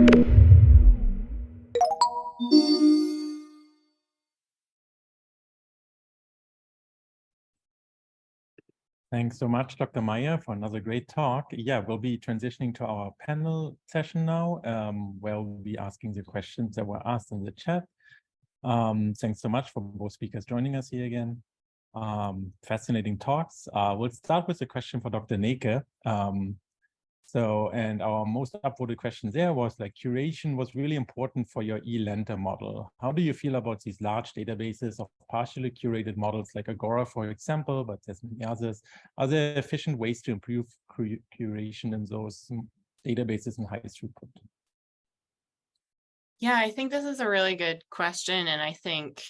Thanks so much, Dr. Meyer, for another great talk. Yeah, we'll be transitioning to our panel session now, where we'll be asking the questions that were asked in the chat. Thanks so much for both speakers joining us here again. Fascinating talks. We'll start with a question for Dr. Neke. And our most upvoted question there was like, curation was really important for your eLenta model. How do you feel about these large databases of partially curated models like Agora, for example, but there's many others? Are there efficient ways to improve curation in those databases in high throughput? Yeah, I think this is a really good question. And I think,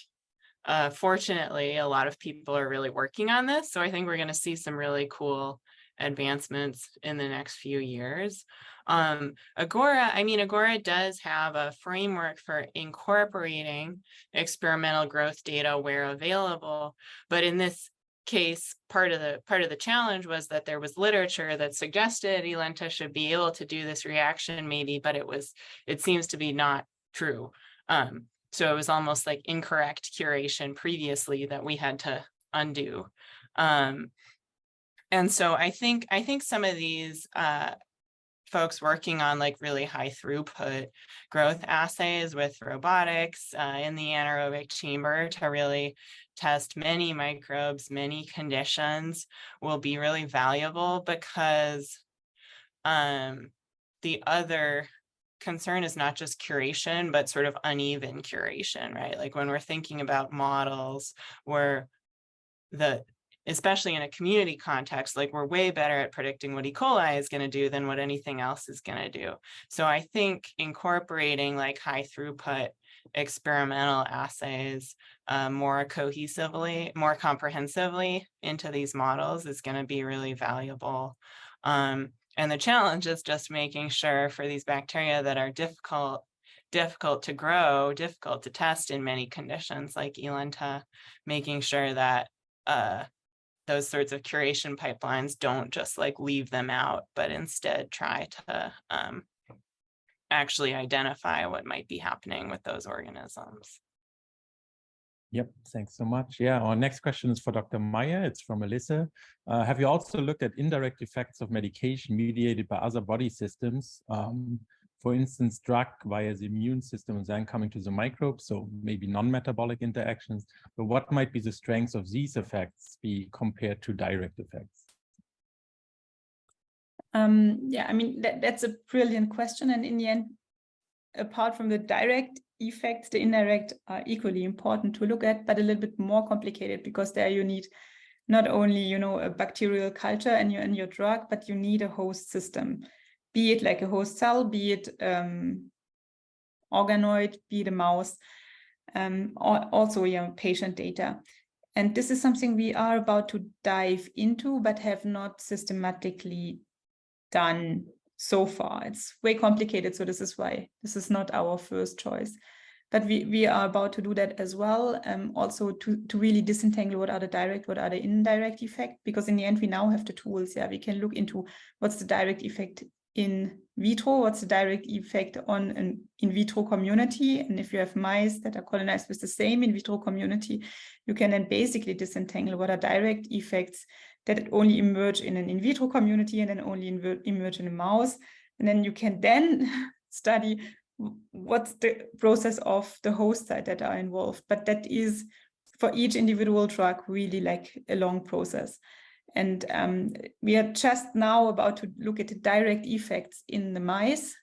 fortunately, a lot of people are really working on this. So I think we're going to see some really cool advancements in the next few years. Agora does have a framework for incorporating experimental growth data where available, but in this case, part of the challenge was that there was literature that suggested eLenta should be able to do this reaction maybe, but it seems to be not true. So it was almost like incorrect curation previously that we had to undo. And so I think some of these folks working on like really high throughput growth assays with robotics in the anaerobic chamber to really test many microbes, many conditions will be really valuable, because the other concern is not just curation, but sort of uneven curation, right? Like when we're thinking about models where especially in a community context, like we're way better at predicting what E. coli is going to do than what anything else is going to do. So I think incorporating like high throughput experimental assays more cohesively, more comprehensively into these models is going to be really valuable. And the challenge is just making sure for these bacteria that are difficult to grow, difficult to test in many conditions like eLenta, making sure that those sorts of curation pipelines don't just like leave them out, but instead try to actually identify what might be happening with those organisms. Yep, thanks so much. Yeah, our next question is for Dr. Meyer. It's from Melissa. Have you also looked at indirect effects of medication mediated by other body systems? For instance, drug via the immune system and then coming to the microbes, so maybe non-metabolic interactions. But what might be the strengths of these effects be compared to direct effects? Yeah, I mean, that's a brilliant question. And in the end, apart from the direct effects, the indirect are equally important to look at, but a little bit more complicated, because there you need not only, you know, a bacterial culture and your drug, but you need a host system, be it like a host cell, be it organoid, be it a mouse, also patient data. And this is something we are about to dive into, but have not systematically done so far. It's way complicated, so this is why this is not our first choice. But we are about to do that as well, also to really disentangle what are the direct, what are the indirect effect, because in the end we now have the tools. Yeah, we can look into what's the direct effect in vitro, what's the direct effect on an in vitro community, and if you have mice that are colonized with the same in vitro community, you can then basically disentangle what are direct effects that only emerge in an in vitro community and then only emerge in a mouse, and then you can then study what's the process of the host site that are involved. But that is for each individual drug really like a long process. And we are just now about to look at the direct effects in the mice.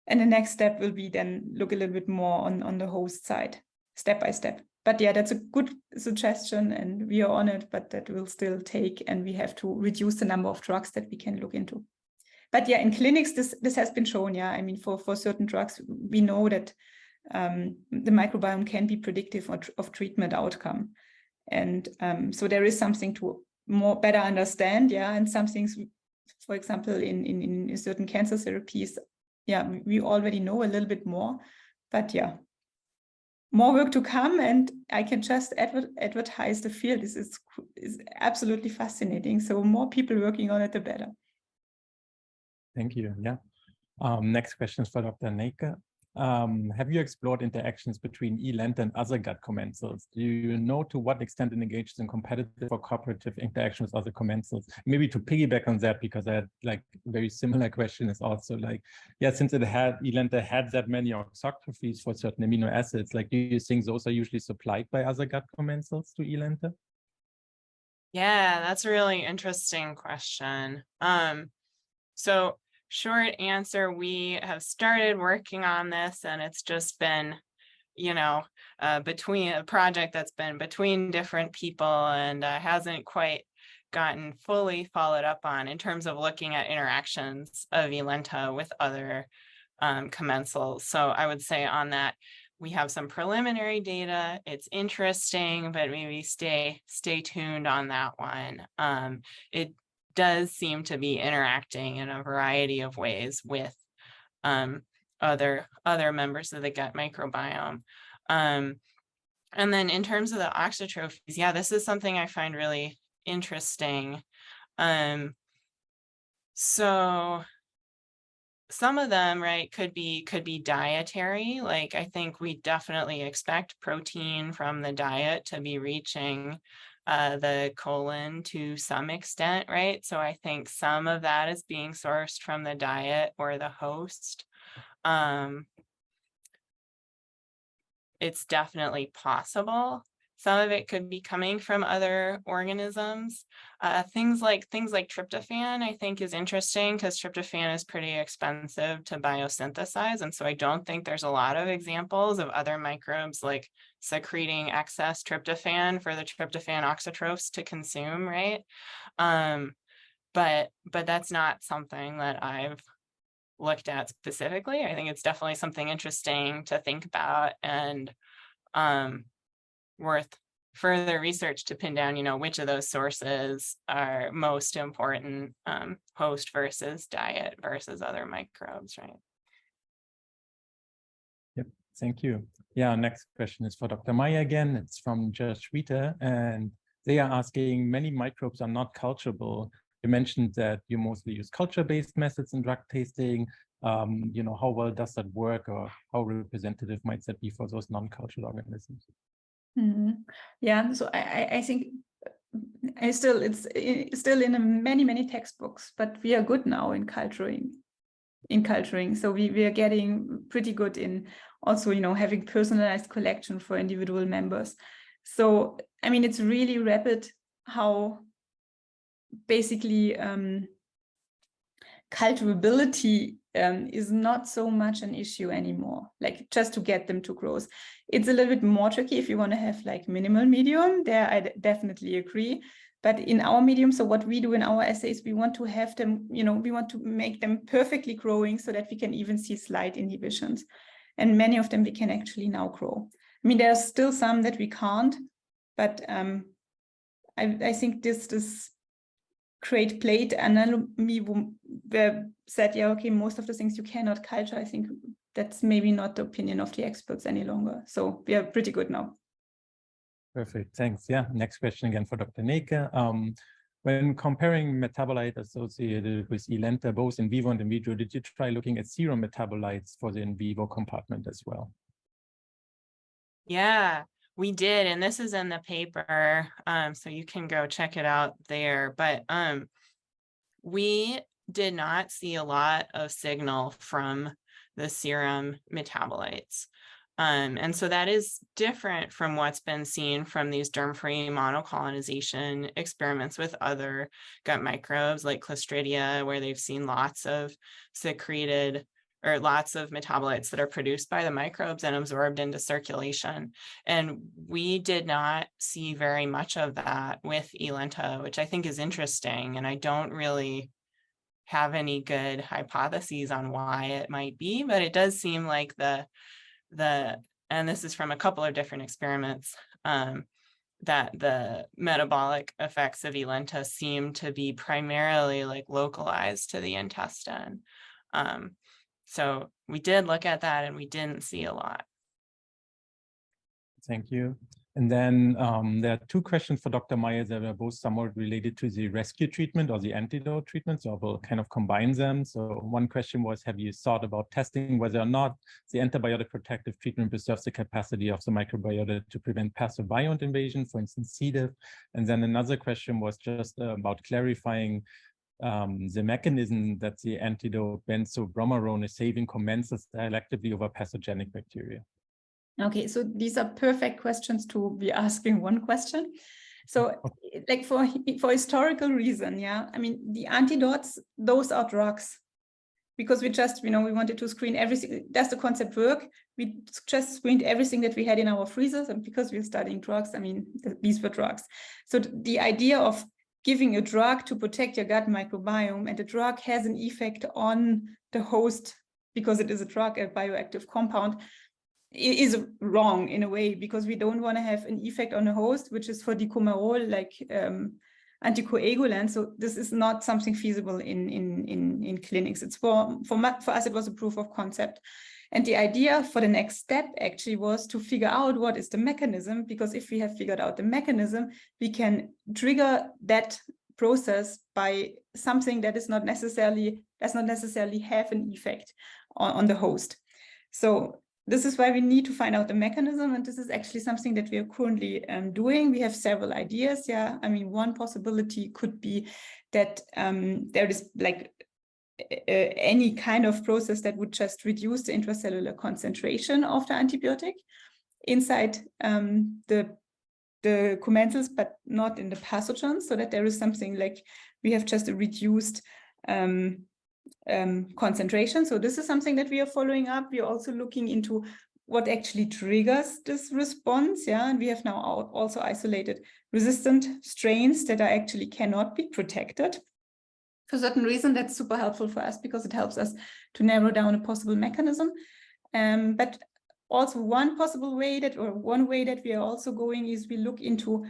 And the next step will be then look a little bit more on the host side, step by step. But yeah, that's a good suggestion and we are on it, but that will still take, and we have to reduce the number of drugs that we can look into. But yeah, in clinics, this has been shown. Yeah, I mean, for certain drugs, we know that the microbiome can be predictive of treatment outcome. And so there is something to better understand. Yeah, and some things, for example, in certain cancer therapies, yeah, we already know a little bit more. But yeah, more work to come, and I can just advertise the field. This is absolutely fascinating. So more people working on it, the better. Thank you. Yeah. Next question is for Dr. Neke. Have you explored interactions between eLenta and other gut commensals? Do you know to what extent it engages in competitive or cooperative interaction with other commensals? Maybe to piggyback on that, because I had like a very similar question, is also like, yeah, since eLenta had that many orthographies for certain amino acids, like, do you think those are usually supplied by other gut commensals to eLenta? Yeah, that's a really interesting question. So short answer, we have started working on this, and it's just been, you know, between a project that's been between different people and hasn't quite gotten fully followed up on in terms of looking at interactions of eLenta with other commensals. So I would say on that, we have some preliminary data. It's interesting, but maybe stay tuned on that one. It does seem to be interacting in a variety of ways with other members of the gut microbiome. And then in terms of the oxytrophies, yeah, this is something I find really interesting. So some of them, right, could be dietary. Like, I think we definitely expect protein from the diet to be reaching the colon to some extent, right? So I think some of that is being sourced from the diet or the host. It's definitely possible. Some of it could be coming from other organisms. Things like tryptophan, I think, is interesting because tryptophan is pretty expensive to biosynthesize. And so I don't think there's a lot of examples of other microbes like secreting excess tryptophan for the tryptophan auxotrophs to consume, right? But that's not something that I've looked at specifically. I think it's definitely something interesting to think about and worth further research to pin down, which of those sources are most important, host versus diet versus other microbes, right? Yep, thank you. Yeah, next question is for Dr. Meyer again. It's from Josh Wieter, and they are asking, many microbes are not culturable. You mentioned that you mostly use culture-based methods in drug tasting. How well does that work, or how representative might that be for those non-cultural organisms? Mm-hmm. Yeah, so I think it's still in many textbooks, but we are good now in culturing. So we are getting pretty good in also, having personalized collection for individual members. So, I mean, it's really rapid how basically culturability is not so much an issue anymore, like just to get them to grow. It's a little bit more tricky if you want to have like minimal medium. There I definitely agree. But in our medium, so what we do in our assays, we want to have them, we want to make them perfectly growing so that we can even see slight inhibitions. And many of them we can actually now grow. I mean, there are still some that we can't, but I think this great plate analogy where said, yeah, okay, most of the things you cannot culture, I think that's maybe not the opinion of the experts any longer. So we are pretty good now. Perfect, thanks. Yeah, next question again for Dr. Neke. When comparing metabolite associated with eLenta, both in vivo and in vitro, did you try looking at serum metabolites for the in vivo compartment as well? Yeah, we did, and this is in the paper, so you can go check it out there. But we did not see a lot of signal from the serum metabolites. And so that is different from what's been seen from these germ-free monocolonization experiments with other gut microbes like Clostridia, where they've seen lots of secreted or lots of metabolites that are produced by the microbes and absorbed into circulation. And we did not see very much of that with eLenta, which I think is interesting. And I don't really have any good hypotheses on why it might be, but it does seem like and this is from a couple of different experiments, that the metabolic effects of eLenta seem to be primarily like localized to the intestine. So we did look at that and we didn't see a lot. Thank you. And then there are two questions for Dr. Meyer that are both somewhat related to the rescue treatment or the antidote treatment. So I will kind of combine them. So one question was, have you thought about testing whether or not the antibiotic protective treatment preserves the capacity of the microbiota to prevent pathobiont invasion, for instance, C. diff? And then another question was just about clarifying the mechanism that the antidote benzobromarone is saving commensals selectively over pathogenic bacteria. Okay, so these are perfect questions to be asking one question. So like for historical reason, yeah, I mean, the antidotes, those are drugs. Because we just, we wanted to screen everything. Does the concept work? We just screened everything that we had in our freezers. And because we're studying drugs, I mean, these were drugs. So the idea of giving a drug to protect your gut microbiome, and the drug has an effect on the host because it is a drug, a bioactive compound, is wrong in a way, because we don't want to have an effect on the host, which is for decumarole, like anticoagulant. So this is not something feasible in clinics. It's for us, it was a proof of concept. And the idea for the next step actually was to figure out what is the mechanism, because if we have figured out the mechanism, we can trigger that process by something that does not necessarily have an effect on the host. So this is why we need to find out the mechanism, and this is actually something that we are currently doing. We have several ideas. Yeah, I mean, one possibility could be that there is like any kind of process that would just reduce the intracellular concentration of the antibiotic inside the commensals, but not in the pathogens, so that there is something like we have just a reduced concentration. So this is something that we are following up. We are also looking into what actually triggers this response. Yeah, and we have now also isolated resistant strains that are actually cannot be protected. For certain reason, that's super helpful for us because it helps us to narrow down a possible mechanism. But also one way that we are also going is we look into,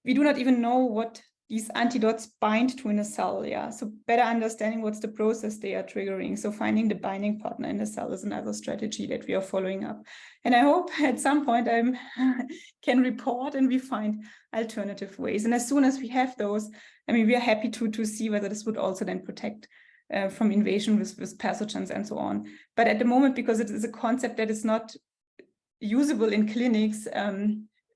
we do not even know what these antidotes bind to in a cell, yeah. So better understanding what's the process they are triggering. So finding the binding partner in the cell is another strategy that we are following up. And I hope at some point I can report and we find alternative ways. And as soon as we have those, I mean, we are happy to see whether this would also then protect from invasion with pathogens and so on. But at the moment, because it is a concept that is not usable in clinics,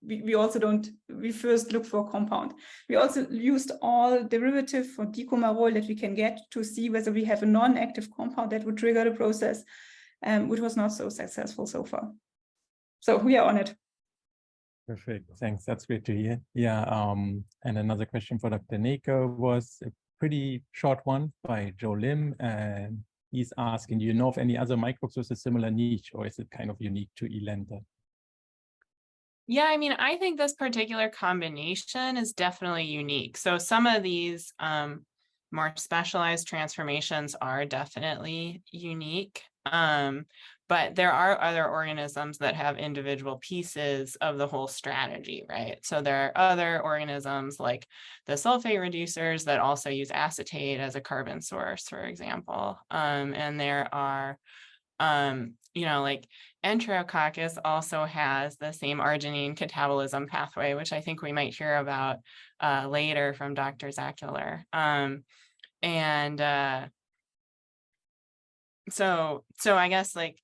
we first look for a compound. We also used all derivative for decumarole that we can get to see whether we have a non-active compound that would trigger the process, which was not so successful so far. So we are on it. Perfect, thanks, that's great to hear. Yeah, and another question for Dr. Naker was a pretty short one by Joe Lim, and he's asking, do you know of any other microbes with a similar niche, or is it kind of unique to Elenta? Yeah, I mean, I think this particular combination is definitely unique. So some of these more specialized transformations are definitely unique, but there are other organisms that have individual pieces of the whole strategy, right? So there are other organisms like the sulfate reducers that also use acetate as a carbon source, for example. And there are like Enterococcus also has the same arginine catabolism pathway, which I think we might hear about later from Dr. Zakuler. So I guess like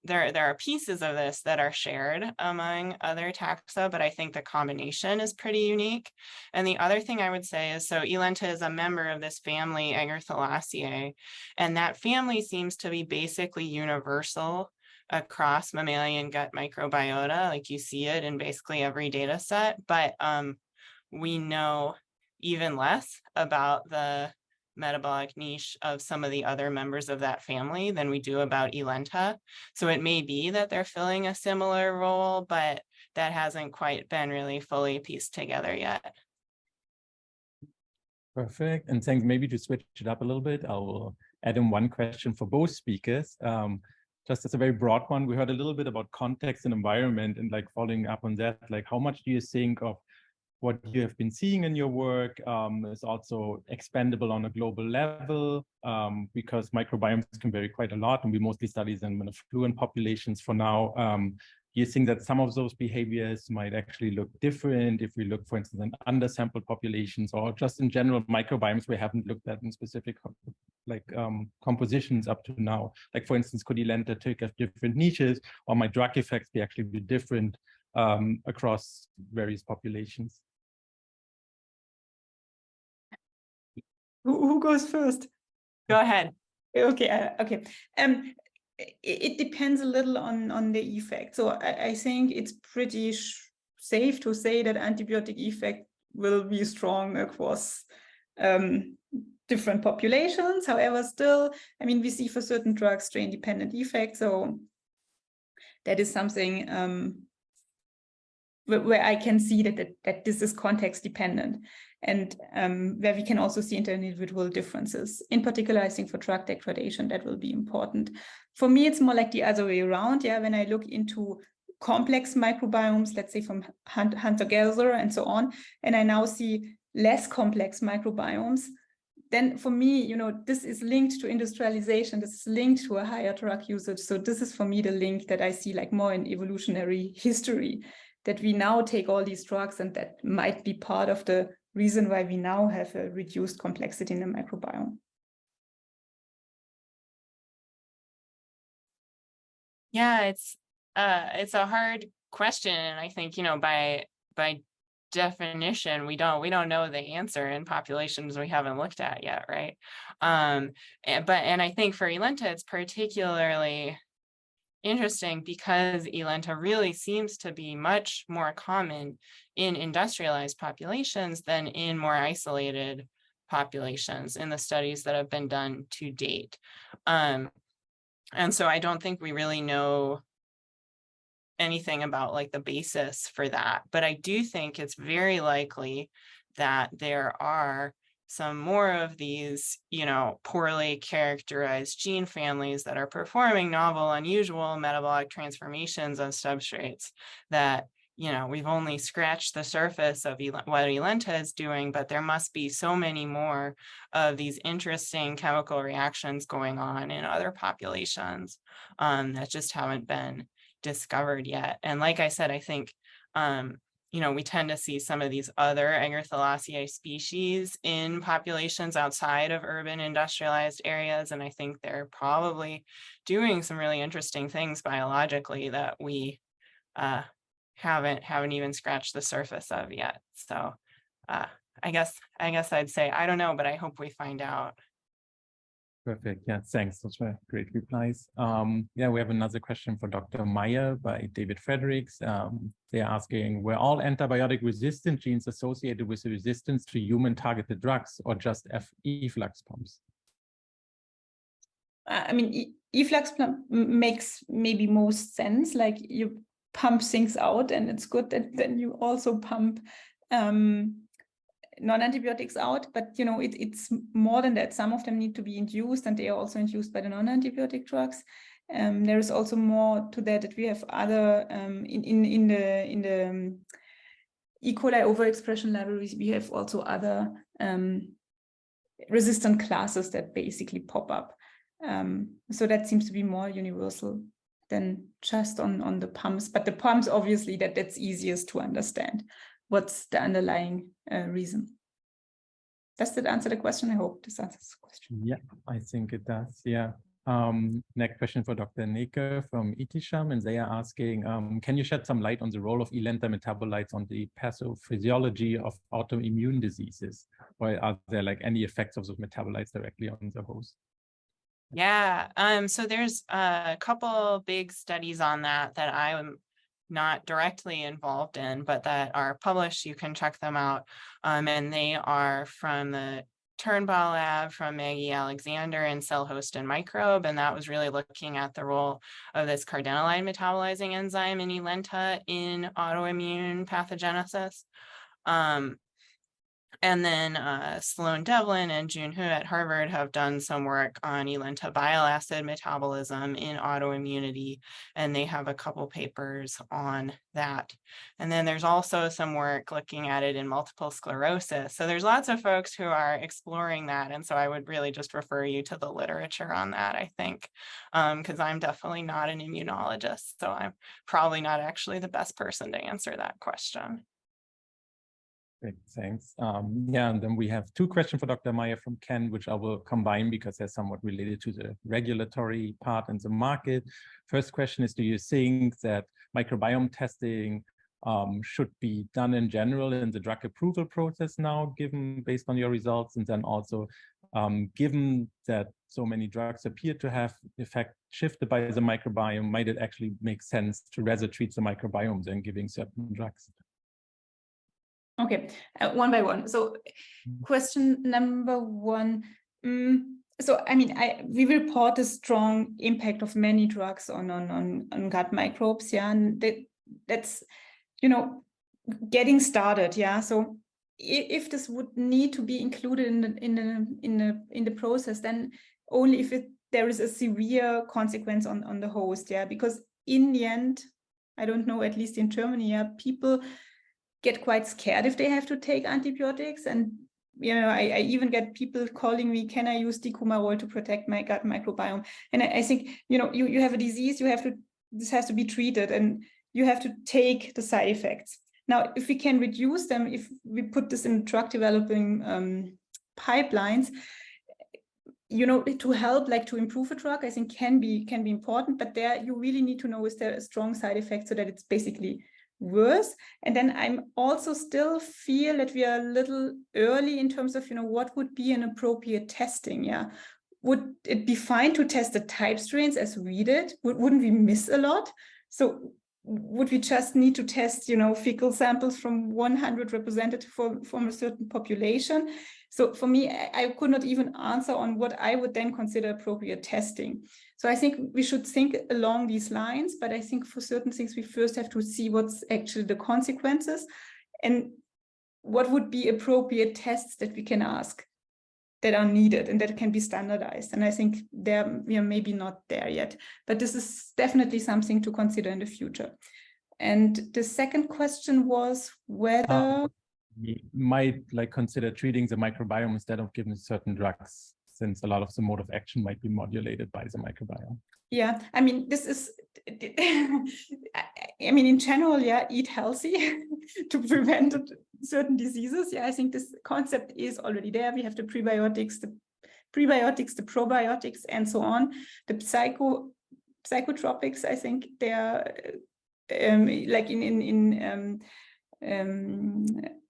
there are pieces of this that are shared among other taxa, but I think the combination is pretty unique. And the other thing I would say is, so Elenta is a member of this family, Agarthalaceae, and that family seems to be basically universal across mammalian gut microbiota. Like you see it in basically every data set, but we know even less about the metabolic niche of some of the other members of that family than we do about Elenta. So it may be that they're filling a similar role, but that hasn't quite been really fully pieced together yet. Perfect, and thanks. Maybe to switch it up a little bit, I will add in one question for both speakers. Just as a very broad one, we heard a little bit about context and environment, and like following up on that, like how much do you think of what you have been seeing in your work is also expandable on a global level, because microbiomes can vary quite a lot, and we mostly study them in affluent populations for now. you think that some of those behaviors might actually look different if we look, for instance, in undersampled populations, or just in general microbiomes we haven't looked at in specific compositions up to now? Like, for instance, could Elenta take up different niches, or might drug effects be actually be different across various populations? Who goes first? Go ahead. Okay. Okay. It depends a little on the effect. So I think it's pretty safe to say that antibiotic effect will be strong across different populations. However, still, I mean, we see for certain drugs strain-dependent effects. So that is something where I can see that this is context dependent, and where we can also see inter-individual differences. In particular, I think for drug degradation, that will be important. For me, it's more like the other way around. Yeah, when I look into complex microbiomes, let's say from hunter-gatherer and so on, and I now see less complex microbiomes, then for me, you know, this is linked to industrialization, this is linked to a higher drug usage. So this is for me the link that I see like more in evolutionary history, that we now take all these drugs, and that might be part of the reason why we now have a reduced complexity in the microbiome. Yeah, it's a hard question, and I think, you know, by definition, we don't know the answer in populations we haven't looked at yet, right? And I think for Elenta, it's particularly interesting because Elenta really seems to be much more common in industrialized populations than in more isolated populations in the studies that have been done to date. And so I don't think we really know anything about like the basis for that, but I do think it's very likely that there are some more of these, you know, poorly characterized gene families that are performing novel, unusual metabolic transformations of substrates that, you know, we've only scratched the surface of what Elenta is doing, but there must be so many more of these interesting chemical reactions going on in other populations that just haven't been discovered yet. And like I said, I think, you know, we tend to see some of these other Agarthalaceae species in populations outside of urban industrialized areas. And I think they're probably doing some really interesting things biologically that we haven't even scratched the surface of yet. So I guess I'd say, I don't know, but I hope we find out. Perfect. Yeah, thanks. Those were great replies. Yeah, we have another question for Dr. Meyer by David Fredericks. They're asking, were all antibiotic resistant genes associated with resistance to human targeted drugs, or just efflux pumps? I mean, efflux pump makes maybe most sense. Like, you pump things out, and it's good that then you also pump non-antibiotics out, but you know, it's more than that. Some of them need to be induced, and they are also induced by the non-antibiotic drugs. There is also more to that we have other in the E. coli overexpression libraries, we have also other resistant classes that basically pop up. So that seems to be more universal than just on the pumps. But the pumps, obviously, that's easiest to understand. What's the underlying reason? Does that answer the question? I hope this answers the question. Yeah, I think it does. Yeah. Next question for Dr. Neker from Itisham, and they are asking, can you shed some light on the role of Elenta metabolites on the pathophysiology of autoimmune diseases? Or are there like any effects of those metabolites directly on the host? Yeah, so there's a couple big studies on that I'm not directly involved in, but that are published. You can check them out. And they are from the Turnbaugh lab, from Maggie Alexander, and Cell Host and Microbe. And that was really looking at the role of this cardenolide metabolizing enzyme in Elenta in autoimmune pathogenesis. And then Sloan Devlin and Jun Hu at Harvard have done some work on elenta bile acid metabolism in autoimmunity, and they have a couple papers on that. And then there's also some work looking at it in multiple sclerosis. So there's lots of folks who are exploring that. And so I would really just refer you to the literature on that, I think, because I'm definitely not an immunologist. So I'm probably not actually the best person to answer that question. Great, thanks. Yeah, and then we have two questions for Dr. Meyer from Ken, which I will combine because they're somewhat related to the regulatory part and the market. First question is, do you think that microbiome testing should be done in general in the drug approval process now, given based on your results? And then also, given that so many drugs appear to have effect shifted by the microbiome, might it actually make sense to rather treat the microbiome than giving certain drugs? Okay, one by one. So question number one. So I mean, we report a strong impact of many drugs on gut microbes, yeah, and that's, you know, getting started, yeah. So if this would need to be included in the process, then only if there is a severe consequence on the host, yeah, because in the end, I don't know, at least in Germany, yeah, people get quite scared if they have to take antibiotics. And, you know, I even get people calling me, can I use decumarol to protect my gut microbiome? And I think, you know, you have a disease, this has to be treated, and you have to take the side effects. Now, if we can reduce them, if we put this in drug developing pipelines, you know, to help, like to improve a drug, I think can be important, but there you really need to know, is there a strong side effect so that it's basically worse? And then I'm also still feel that we are a little early in terms of, you know, what would be an appropriate testing, yeah? Would it be fine to test the type strains as we did? Wouldn't we miss a lot? So would we just need to test, you know, fecal samples from 100 representative from a certain population? So for me, I could not even answer on what I would then consider appropriate testing. So I think we should think along these lines, but I think for certain things, we first have to see what's actually the consequences and what would be appropriate tests that we can ask that are needed and that can be standardized. And I think we are maybe not there yet, but this is definitely something to consider in the future. And the second question was whether we might like consider treating the microbiome instead of giving certain drugs, since a lot of the mode of action might be modulated by the microbiome. Yeah, I mean, this is, I mean, in general, yeah, eat healthy to prevent certain diseases. Yeah, I think this concept is already there. We have the prebiotics, the probiotics, and so on. The psychotropics, I think they are like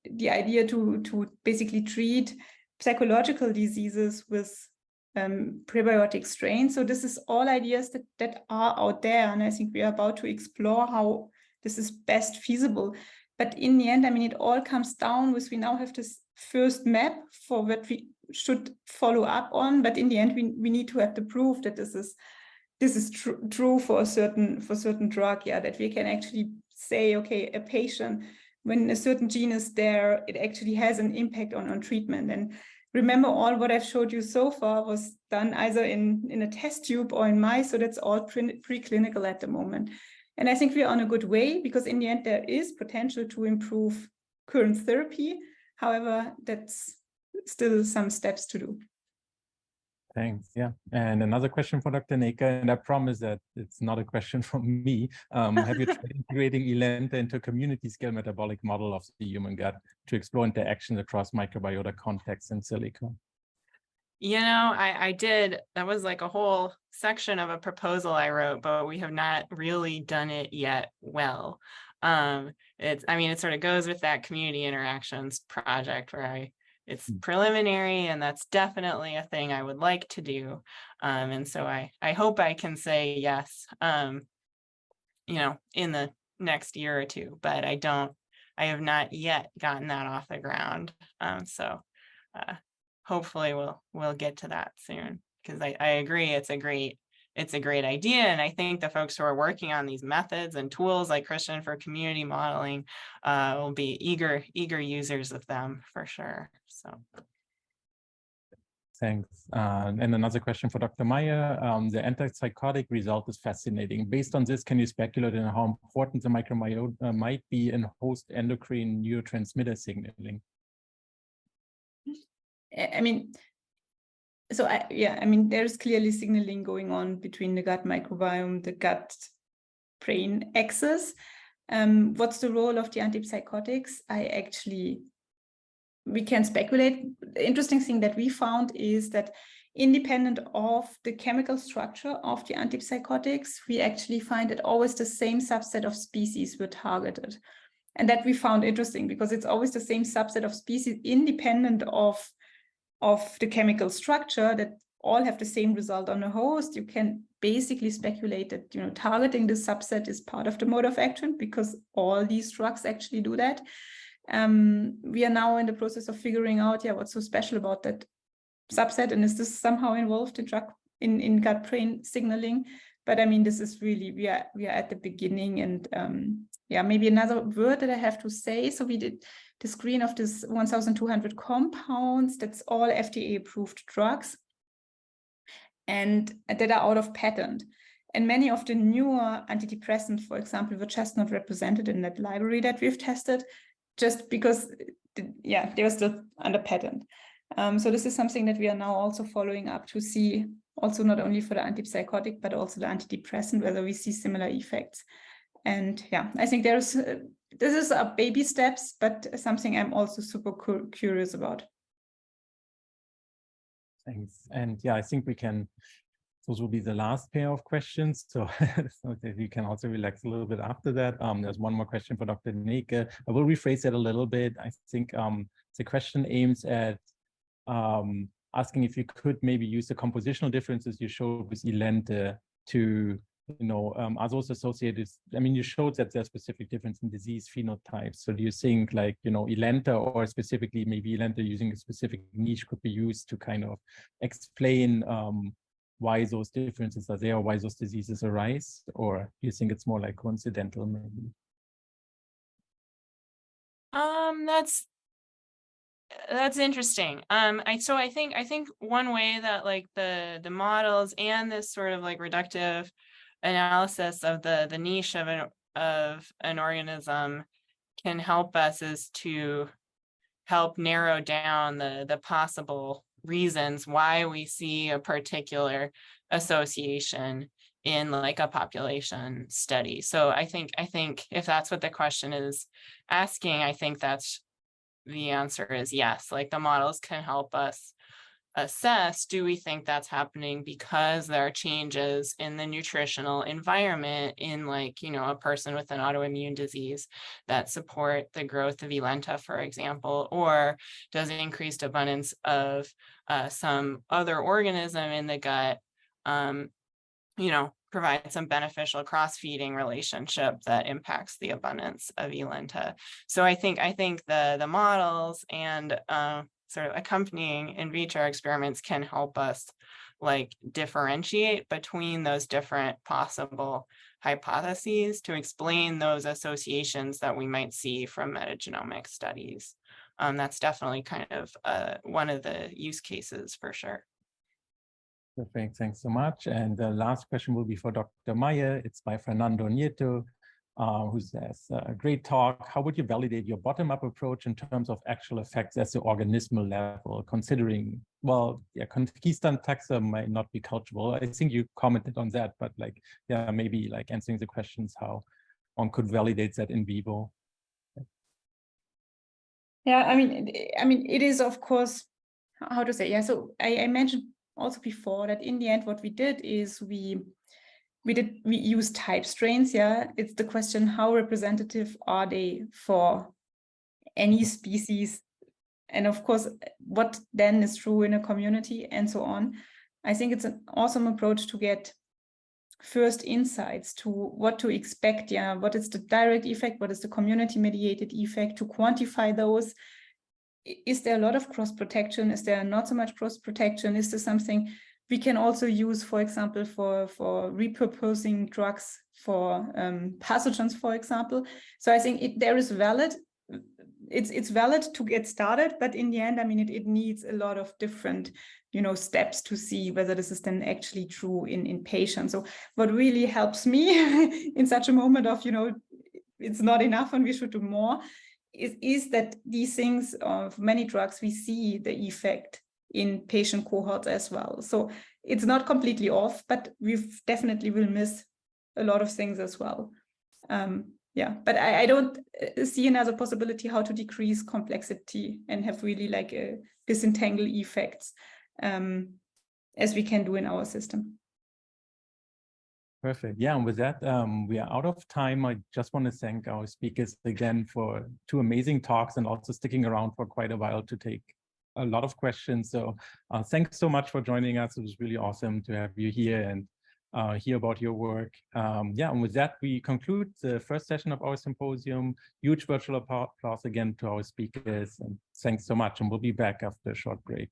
the idea to basically treat psychological diseases with prebiotic strains. So this is all ideas that are out there, and I think we are about to explore how this is best feasible. But in the end, I mean, it all comes down with, we now have this first map for what we should follow up on, but in the end, we need to have the proof that this is true for a certain drug, yeah, that we can actually say, okay, a patient, when a certain gene is there, it actually has an impact on treatment. And remember, all what I've showed you so far was done either in a test tube or in mice, so that's all preclinical at the moment. And I think we're on a good way, because in the end, there is potential to improve current therapy. However, that's still some steps to do. Thanks. Yeah. And another question for Dr. Neker, and I promise that it's not a question from me. Have you tried integrating elenta into a community scale metabolic model of the human gut to explore interactions across microbiota contexts in silico? You know, I did. That was like a whole section of a proposal I wrote, but we have not really done it yet well. I mean, it sort of goes with that community interactions project where it's preliminary, and that's definitely a thing I would like to do. And so I hope I can say yes, you know, in the next year or two, but I have not yet gotten that off the ground. So hopefully we'll get to that soon, because I agree it's a great it's a great idea. And I think the folks who are working on these methods and tools like Christian for community modeling will be eager users of them for sure. So. Thanks. And another question for Dr. Meyer. The antipsychotic result is fascinating. Based on this, can you speculate on how important the microbiome might be in host endocrine neurotransmitter signaling? I mean, so I mean, there's clearly signaling going on between the gut microbiome, the gut-brain axis. What's the role of the antipsychotics? We can speculate. The interesting thing that we found is that independent of the chemical structure of the antipsychotics, we actually find that always the same subset of species were targeted. And that we found interesting because it's always the same subset of species independent of the chemical structure that all have the same result on a host. You can basically speculate that, you know, targeting this subset is part of the mode of action because all these drugs actually do that. We are now in the process of figuring out, what's so special about that subset, and is this somehow involved in gut-brain signaling? But I mean, this is really, we are at the beginning, and maybe another word that I have to say. So we did the screen of this 1,200 compounds. That's all FDA-approved drugs, and that are out of patent. And many of the newer antidepressants, for example, were just not represented in that library that we've tested, just because, they were still under patent. So this is something that we are now also following up to see, also not only for the antipsychotic, but also the antidepressant, whether we see similar effects. And I think this is a baby steps, but something I'm also super curious about. Thanks. And I think those will be the last pair of questions. So, so that you can also relax a little bit after that. There's one more question for Dr. Neke. I will rephrase that a little bit. I think the question aims at asking if you could maybe use the compositional differences you showed with Elente to, are those associated? I mean, you showed that there's specific difference in disease phenotypes. So do you think like, Elente, or specifically maybe Elente using a specific niche, could be used to kind of explain why those differences are there, or why those diseases arise? Or do you think it's more like coincidental maybe? That's interesting. I think one way that like the models and this sort of like reductive analysis of the niche of an organism can help us is to help narrow down the possible reasons why we see a particular association in like a population study. So I think if that's what the question is asking, I think that's the answer is yes. Like the models can help us assess, do we think that's happening because there are changes in the nutritional environment in like, a person with an autoimmune disease that support the growth of Elenta, for example, or does increased abundance of some other organism in the gut, provide some beneficial cross-feeding relationship that impacts the abundance of Elenta. So I think the models and sort of accompanying in vitro experiments can help us like differentiate between those different possible hypotheses to explain those associations that we might see from metagenomic studies. That's definitely kind of one of the use cases for sure. Perfect, thanks so much. And the last question will be for Dr. Meyer. It's by Fernando Nieto, who says, great talk. How would you validate your bottom-up approach in terms of actual effects at the organismal level, considering, Keystone taxa might not be culturable. I think you commented on that, but like, maybe like answering the questions how one could validate that in vivo. I mean, it is, of course, how to say, so I mentioned also before that in the end, what we did is we used type strains. It's the question, how representative are they for any species? And of course, what then is true in a community and so on. I think it's an awesome approach to get first insights to what to expect. What is the direct effect? What is the community mediated effect? To quantify those. Is there a lot of cross protection? Is there not so much cross protection? Is there something we can also use, for example, for repurposing drugs for pathogens, for example. So I think there is valid. It's valid to get started, but in the end, I mean, it needs a lot of different, steps to see whether this is then actually true in patients. So what really helps me in such a moment of, it's not enough and we should do more, is that these things of many drugs, we see the effect in patient cohorts as well. So it's not completely off, but we definitely will miss a lot of things as well. Yeah, but I don't see another possibility how to decrease complexity and have really like a disentangle effects as we can do in our system. Perfect. Yeah, and with that, we are out of time. I just want to thank our speakers again for 2 amazing talks and also sticking around for quite a while to take a lot of questions. So thanks so much for joining us. It was really awesome to have you here and hear about your work. Yeah, and with that, we conclude the first session of our symposium. Huge virtual applause again to our speakers, and thanks so much. And we'll be back after a short break.